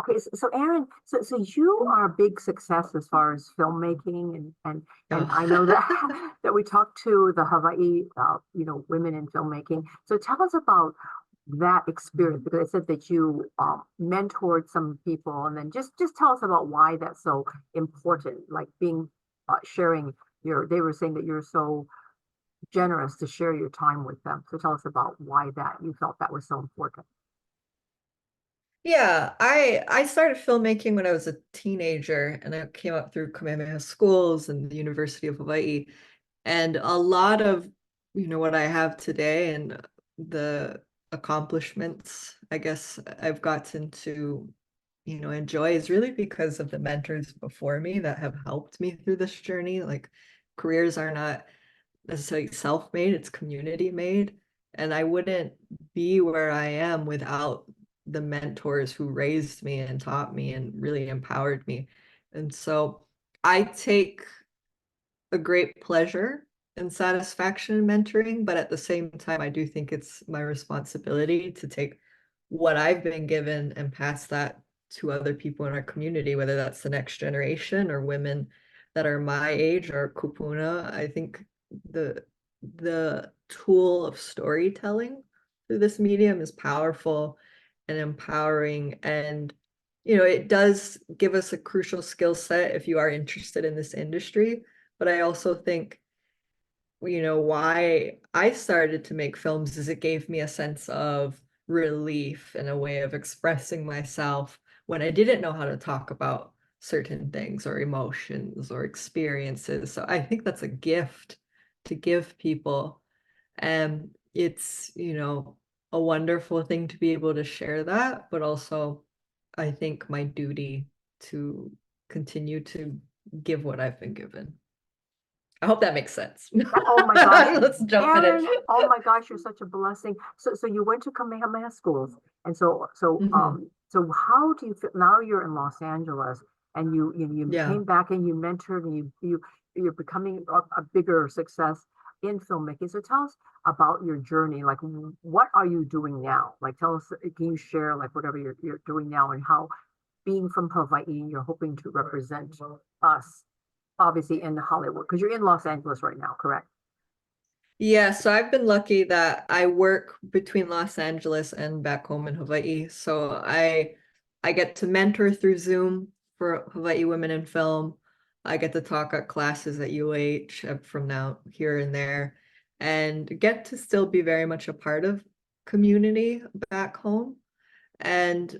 Okay, so Erin, so you are a big success as far as filmmaking, and I know Oh. that that we talked to the Hawaii, women in filmmaking. So tell us about that experience because I said that you mentored some people, and then just tell us about why that's so important, like being sharing your. They were saying that you're so generous to share your time with them. So tell us about why that you felt that was so important. Yeah, I started filmmaking when I was a teenager and I came up through Kamehameha schools and the University of Hawaii. And a lot of, what I have today and the accomplishments, I guess I've gotten to, enjoy is really because of the mentors before me that have helped me through this journey. Like careers are not necessarily self-made, it's community made. And I wouldn't be where I am without the mentors who raised me and taught me and really empowered me. And so I take a great pleasure and satisfaction in mentoring, but at the same time, I do think it's my responsibility to take what I've been given and pass that to other people in our community, whether that's the next generation or women that are my age or kupuna. I think the the tool of storytelling through this medium is powerful and empowering, and it does give us a crucial skill set if you are interested in this industry. But I also think, why I started to make films is it gave me a sense of relief and a way of expressing myself when I didn't know how to talk about certain things or emotions or experiences. So I think that's a gift to give people. And it's, a wonderful thing to be able to share that, but also I think my duty to continue to give what I've been given. I hope that makes sense. Oh my gosh, Let's jump in it. Erin, oh my gosh, you're such a blessing. So you went to Kamehameha schools, and Mhm. so how do you feel now? You're in Los Angeles, and you Yeah. came back and you mentored, and you're becoming a bigger success in filmmaking. So tell us about your journey. Like, what are you doing now? Like, tell us. Can you share like whatever you're doing now, and how being from Hawaii, you're hoping to represent us, obviously in Hollywood, because you're in Los Angeles right now, correct? Yeah, so I've been lucky that I work between Los Angeles and back home in Hawaii. So I get to mentor through Zoom for Hawaii Women in Film. I get to talk at classes at UH from now here and there, and get to still be very much a part of community back home. And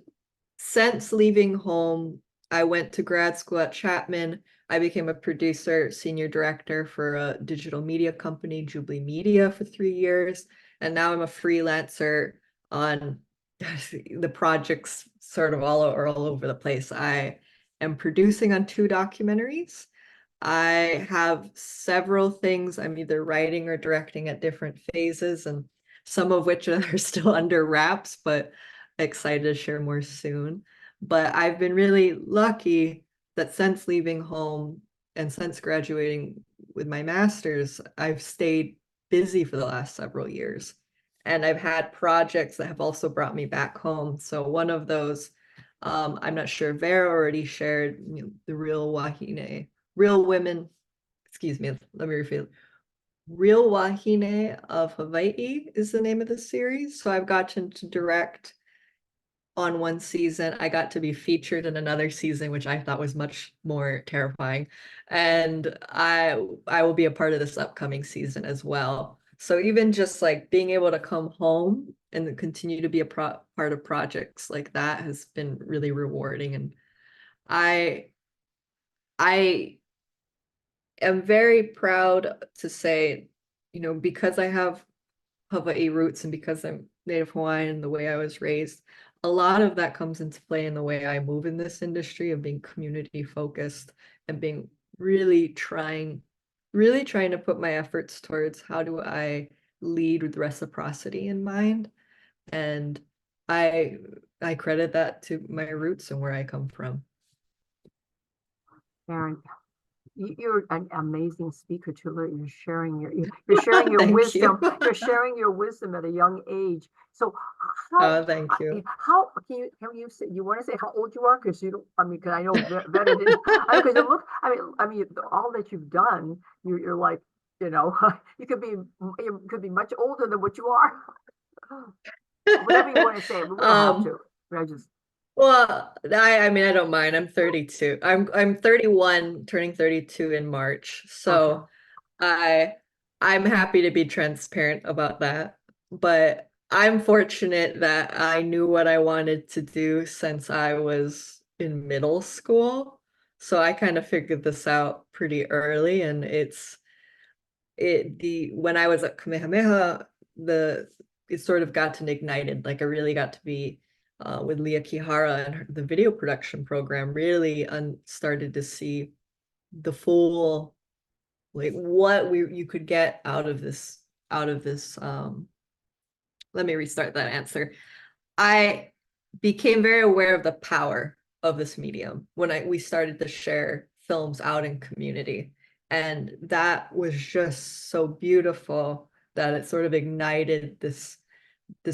since leaving home, I went to grad school at Chapman. I became a producer, senior director for a digital media company, Jubilee Media, for 3 years. And now I'm a freelancer on the projects sort of all over the place. I am producing on 2 documentaries. I have several things I'm either writing or directing at different phases, and some of which are still under wraps, but excited to share more soon. But I've been really lucky that since leaving home and since graduating with my master's, I've stayed busy for the last several years. And I've had projects that have also brought me back home. So one of those, I'm not sure Vera already shared, the Reel Wahine, Real Women, excuse me, let me repeat. Reel Wahine of Hawaii is the name of the series. So I've gotten to direct on one season. I got to be featured in another season, which I thought was much more terrifying. And I will be a part of this upcoming season as well. So even just like being able to come home and continue to be a part of projects like that has been really rewarding. And I I am very proud to say, because I have Hawaii roots and because I'm Native Hawaiian, the way I was raised, a lot of that comes into play in the way I move in this industry of being community focused and being really trying to put my efforts towards how do I lead with reciprocity in mind. And I I credit that to my roots and where I come from. Erin? You're an amazing speaker, Tula. You're sharing your Thank you. wisdom. You're sharing your wisdom at a young age. So Oh, thank you. how can you say, you want to say how old you are? Because you don't, I mean, because I know better than I because you look, I mean all that you've done, you're like, you know, you could be much older than what you are. Whatever you want to say, we don't have Um, to. I just well, I mean, I don't mind. I'm 32. I'm 31, turning 32 in March. okay. So I I'm happy to be transparent about that. But I'm fortunate that I knew what I wanted to do since I was in middle school. So I kind of figured this out pretty early, and the when I was at Kamehameha, the it sort of got ignited. Like I really got to be with Leah Kihara and the video production program. Really started to see the full, like what you could get out of this. Let me restart that answer. I became very aware of the power of this medium when we started to share films out in community. And that was just so beautiful that it sort of ignited this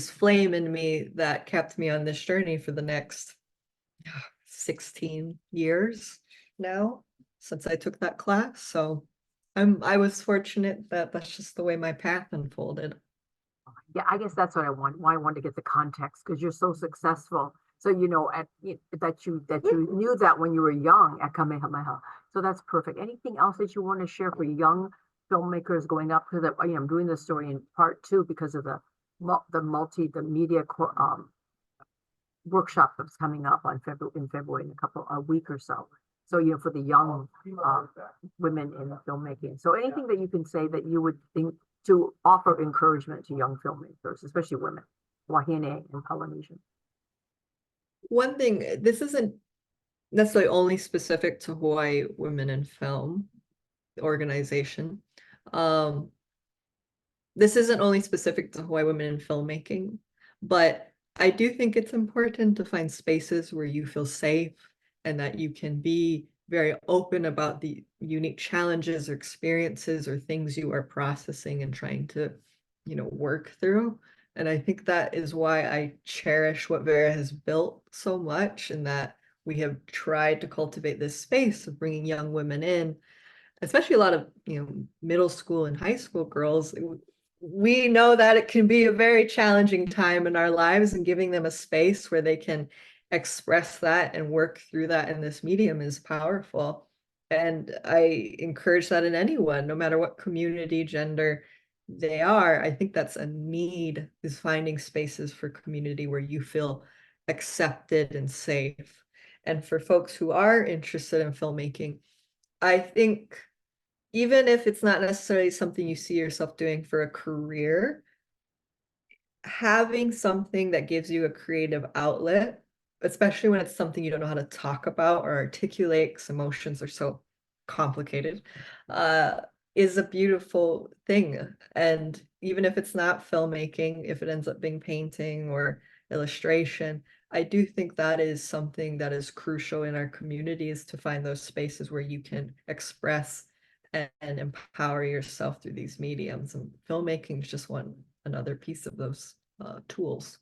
flame in me that kept me on this journey for the next 16 years now since I took that class. So I was fortunate that that's just the way my path unfolded. Yeah, I guess that's what I want. Why I wanted to get the context because you're so successful. So you know that you knew that when you were young at Kamehameha. So that's perfect. Anything else that you want to share for young filmmakers going up? Because I'm doing this story in part two because of the media workshop that's coming up on February in a week or so. So for the young women in filmmaking. So anything that you can say that you would think to offer encouragement to young filmmakers, especially women, Wahine and Polynesian. One thing, this isn't necessarily only specific to Hawaii Women in Film organization. Um, this isn't only specific to Hawaii women in filmmaking, but I do think it's important to find spaces where you feel safe and that you can be very open about the unique challenges or experiences or things you are processing and trying to, work through. And I think that is why I cherish what Vera has built so much, and that we have tried to cultivate this space of bringing young women in, especially a lot of middle school and high school girls. We know that it can be a very challenging time in our lives, and giving them a space where they can express that and work through that in this medium is powerful. And I encourage that in anyone, no matter what community, gender they are. I think that's a need, is finding spaces for community where you feel accepted and safe. And for folks who are interested in filmmaking, I think even if it's not necessarily something you see yourself doing for a career, having something that gives you a creative outlet, especially when it's something you don't know how to talk about or articulate because emotions are so complicated, uh, is a beautiful thing. And even if it's not filmmaking, if it ends up being painting or illustration, I do think that is something that is crucial in our communities, to find those spaces where you can express and empower yourself through these mediums. And filmmaking is just another piece of those tools.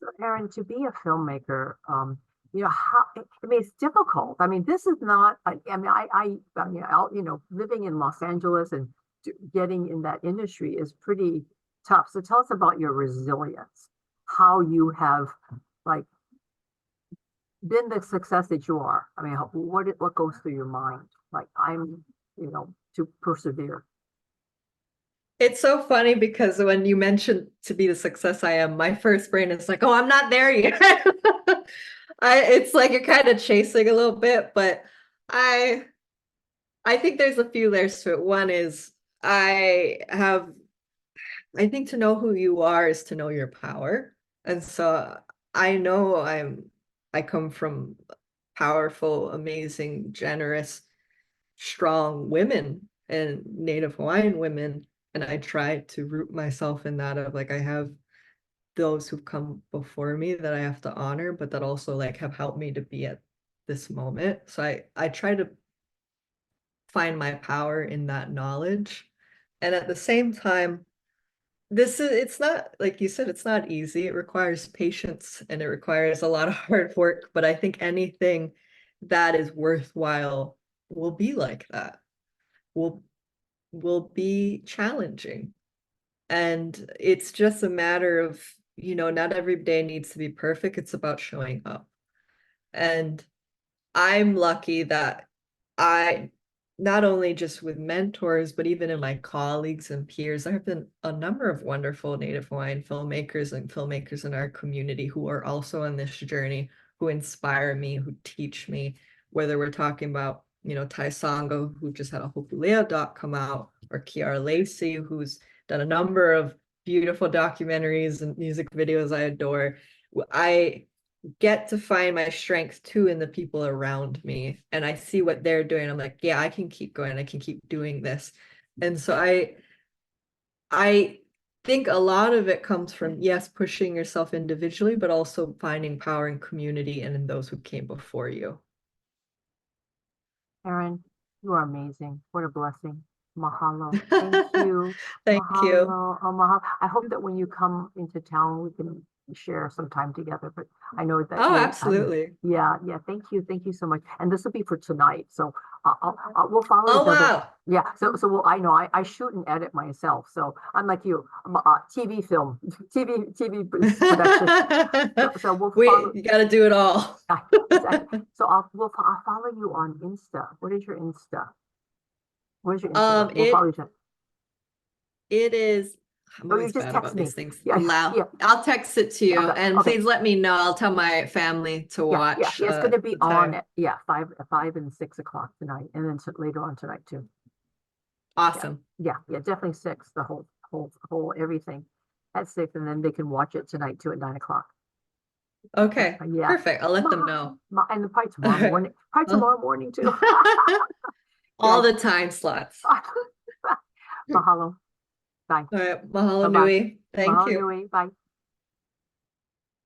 So, Erin, to be a filmmaker, I mean, it's difficult. I mean, this is not. Living in Los Angeles and getting in that industry is pretty tough. So, tell us about your resilience, how you have like been the success that you are. I mean, what goes through your mind? Like to persevere. It's so funny because when you mentioned to be the success I am, my first brain is like, oh, I'm not there yet. It's like you're kind of chasing a little bit, but I I think there's a few layers to it. One is I think to know who you are is to know your power. And so I know I come from powerful, amazing, generous, strong women and Native Hawaiian women. And I try to root myself in that, of like, I have those who've come before me that I have to honor, but that also like have helped me to be at this moment. So I try to find my power in that knowledge. And at the same time, it's not, like you said, it's not easy. It requires patience and it requires a lot of hard work. But I think anything that is worthwhile will be like that, will be challenging. And it's just a matter of, not every day needs to be perfect. It's about showing up. And I'm lucky that I, not only just with mentors, but even in my colleagues and peers, there have been a number of wonderful Native Hawaiian filmmakers and filmmakers in our community who are also on this journey, who inspire me, who teach me, whether we're talking about, Tai Songo, who just had a Hopulea doc come out, or Kiara Lacey, who's done a number of beautiful documentaries and music videos I adore. I get to find my strength too in the people around me, and I see what they're doing. I'm like, yeah, I can keep going. I can keep doing this. And so I think a lot of it comes from, yes, pushing yourself individually, but also finding power in community and in those who came before you. Erin, you are amazing. What a blessing. Mahalo. Thank you. Thank you. Mahalo. Oh, mahalo. I hope that when you come into town, we can share some time together. But I know that Oh, you, absolutely. yeah, yeah. Thank you. Thank you so much. And this will be for tonight. So we'll follow Oh, each other. wow. Yeah. So I know I shoot and edit myself. So I'm like you, TV film, TV production. So we'll follow. You got to do it all. Exactly. So I'll follow you on Insta. What is your Insta? What is your Instagram? We'll follow each other. It is, I'm Oh, you always just bad text about me. these things. Yeah, Lau. yeah. I'll text it to you, Okay, and okay. please let me know. I'll tell my family to watch Yeah. It's going to be the on time. at 5 and 6 o'clock tonight, and then later on tonight too. Awesome. Yeah. Definitely 6. The whole everything at 6, and then they can watch it tonight too at 9 o'clock. Okay. Yeah. Perfect. I'll let them know. And probably tomorrow morning. Probably tomorrow morning too. All the time slots. Mahalo. Bye. All right. Mahalo Bye-bye. nui. Thank Mahalo you. nui. Bye.